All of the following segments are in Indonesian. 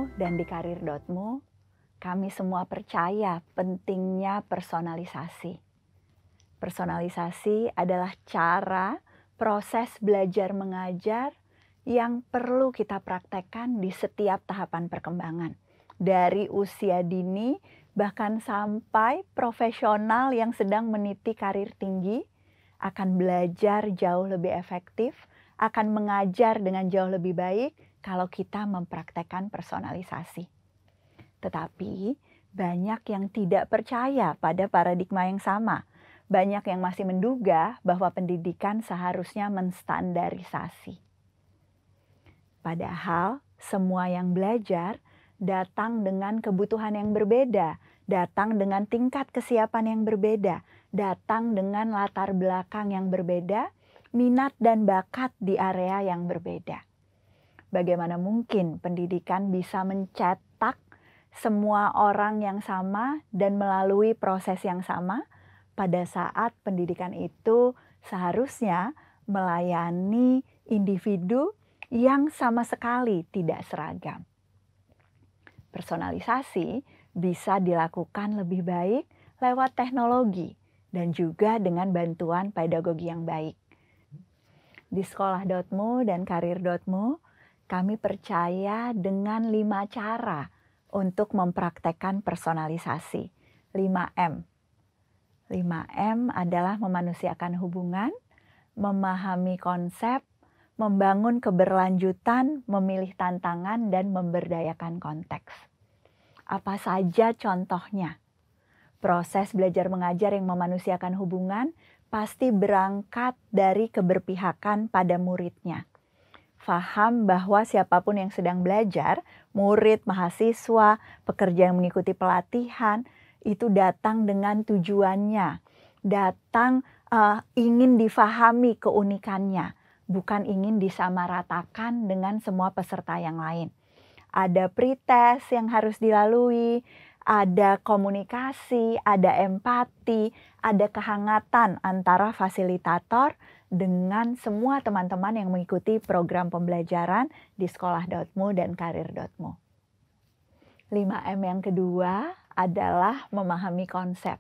Karir.mu dan di Karir.mu, kami semua percaya pentingnya personalisasi. Personalisasi adalah cara proses belajar mengajar yang perlu kita praktekkan di setiap tahapan perkembangan. Dari usia dini bahkan sampai profesional yang sedang meniti karir tinggi akan belajar jauh lebih efektif, akan mengajar dengan jauh lebih baik kalau kita mempraktekkan personalisasi. Tetapi banyak yang tidak percaya pada paradigma yang sama. Banyak yang masih menduga bahwa pendidikan seharusnya menstandarisasi. Padahal semua yang belajar datang dengan kebutuhan yang berbeda, datang dengan tingkat kesiapan yang berbeda, datang dengan latar belakang yang berbeda, minat dan bakat di area yang berbeda. Bagaimana mungkin pendidikan bisa mencetak semua orang yang sama dan melalui proses yang sama pada saat pendidikan itu seharusnya melayani individu yang sama sekali tidak seragam. Personalisasi bisa dilakukan lebih baik lewat teknologi dan juga dengan bantuan pedagogi yang baik. Di sekolah.mu dan karir.mu, kami percaya dengan 5 cara untuk mempraktekkan personalisasi. 5M. 5M adalah memanusiakan hubungan, memahami konsep, membangun keberlanjutan, memilih tantangan, dan memberdayakan konteks. Apa saja contohnya? Proses belajar mengajar yang memanusiakan hubungan pasti berangkat dari keberpihakan pada muridnya. Faham bahwa siapapun yang sedang belajar, murid, mahasiswa, pekerja yang mengikuti pelatihan, itu datang dengan tujuannya. Datang ingin difahami keunikannya, bukan ingin disamaratakan dengan semua peserta yang lain. Ada pretest yang harus dilalui, ada komunikasi, ada empati, ada kehangatan antara fasilitator dengan semua teman-teman yang mengikuti program pembelajaran di sekolah.mu dan karir.mu. 5M yang kedua adalah memahami konsep.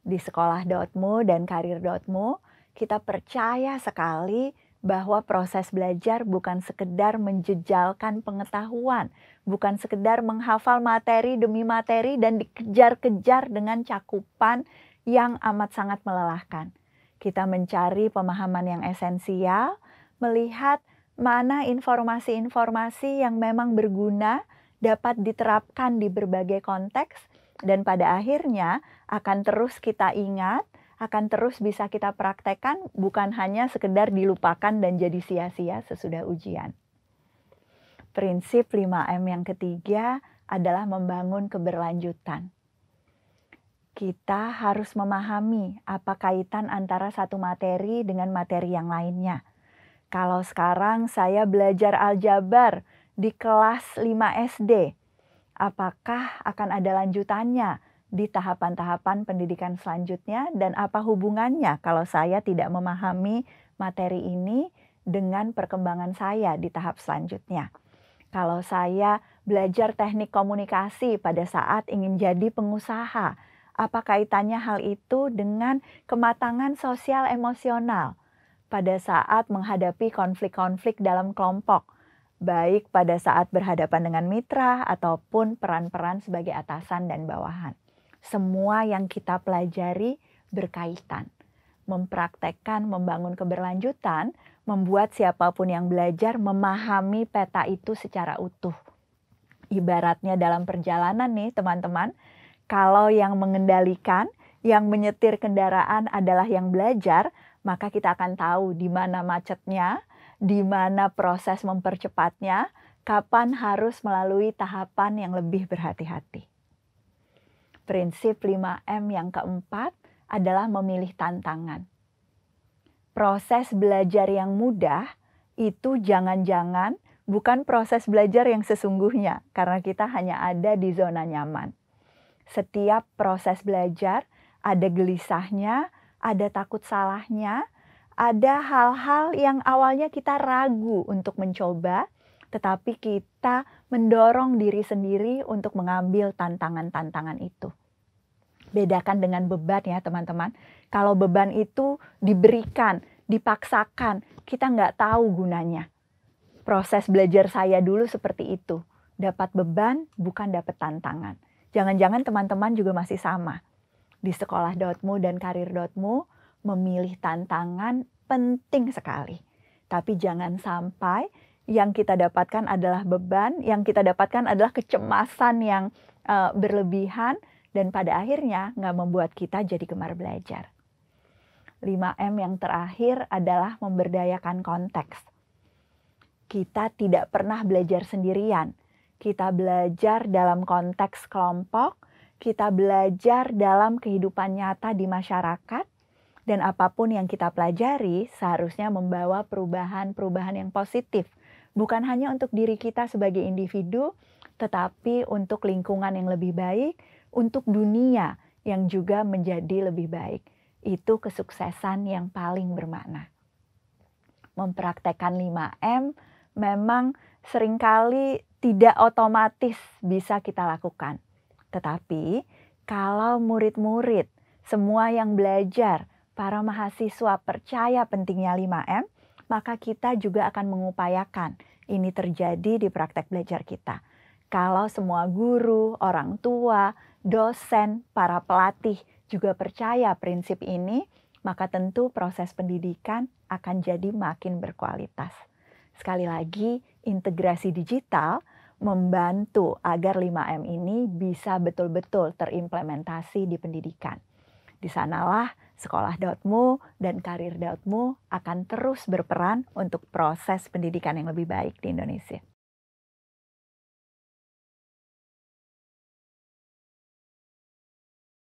Di sekolah.mu dan karir.mu, kita percaya sekali bahwa proses belajar bukan sekedar menjejalkan pengetahuan, bukan sekedar menghafal materi demi materi dan dikejar-kejar dengan cakupan yang amat sangat melelahkan. Kita mencari pemahaman yang esensial, melihat mana informasi-informasi yang memang berguna dapat diterapkan di berbagai konteks, dan pada akhirnya akan terus kita ingat, akan terus bisa kita praktekkan, bukan hanya sekedar dilupakan dan jadi sia-sia sesudah ujian. Prinsip 5M yang ketiga adalah membangun keberlanjutan. Kita harus memahami apa kaitan antara satu materi dengan materi yang lainnya. Kalau sekarang saya belajar aljabar di kelas 5 SD, apakah akan ada lanjutannya di tahapan-tahapan pendidikan selanjutnya, dan apa hubungannya kalau saya tidak memahami materi ini dengan perkembangan saya di tahap selanjutnya. Kalau saya belajar teknik komunikasi pada saat ingin jadi pengusaha, apa kaitannya hal itu dengan kematangan sosial emosional pada saat menghadapi konflik-konflik dalam kelompok, baik pada saat berhadapan dengan mitra ataupun peran-peran sebagai atasan dan bawahan. Semua yang kita pelajari berkaitan. Mempraktekkan, membangun keberlanjutan, membuat siapapun yang belajar memahami peta itu secara utuh. Ibaratnya dalam perjalanan nih teman-teman, kalau yang mengendalikan, yang menyetir kendaraan adalah yang belajar, maka kita akan tahu di mana macetnya, di mana proses mempercepatnya, kapan harus melalui tahapan yang lebih berhati-hati. Prinsip 5M yang keempat adalah memilih tantangan. Proses belajar yang mudah itu jangan-jangan bukan proses belajar yang sesungguhnya, karena kita hanya ada di zona nyaman. Setiap proses belajar ada gelisahnya, ada takut salahnya, ada hal-hal yang awalnya kita ragu untuk mencoba, tetapi kita mendorong diri sendiri untuk mengambil tantangan-tantangan itu. Bedakan dengan beban ya teman-teman. Kalau beban itu diberikan, dipaksakan, kita nggak tahu gunanya. Proses belajar saya dulu seperti itu. Dapat beban, bukan dapat tantangan. Jangan-jangan teman-teman juga masih sama. Di sekolah.mu dan karir.mu, memilih tantangan penting sekali. Tapi jangan sampai yang kita dapatkan adalah beban, yang kita dapatkan adalah kecemasan yang berlebihan, dan pada akhirnya nggak membuat kita jadi gemar belajar. 5M yang terakhir adalah memberdayakan konteks. Kita tidak pernah belajar sendirian. Kita belajar dalam konteks kelompok, kita belajar dalam kehidupan nyata di masyarakat, dan apapun yang kita pelajari seharusnya membawa perubahan-perubahan yang positif. Bukan hanya untuk diri kita sebagai individu, tetapi untuk lingkungan yang lebih baik, untuk dunia yang juga menjadi lebih baik. Itu kesuksesan yang paling bermakna. Mempraktekkan 5M memang seringkali tidak otomatis bisa kita lakukan. Tetapi kalau murid-murid, semua yang belajar, para mahasiswa percaya pentingnya 5M, maka kita juga akan mengupayakan ini terjadi di praktek belajar kita. Kalau semua guru, orang tua, dosen, para pelatih juga percaya prinsip ini, maka tentu proses pendidikan akan jadi makin berkualitas. Sekali lagi, integrasi digital membantu agar 5M ini bisa betul-betul terimplementasi di pendidikan. Di sanalah sekolah.mu dan karir.mu akan terus berperan untuk proses pendidikan yang lebih baik di Indonesia.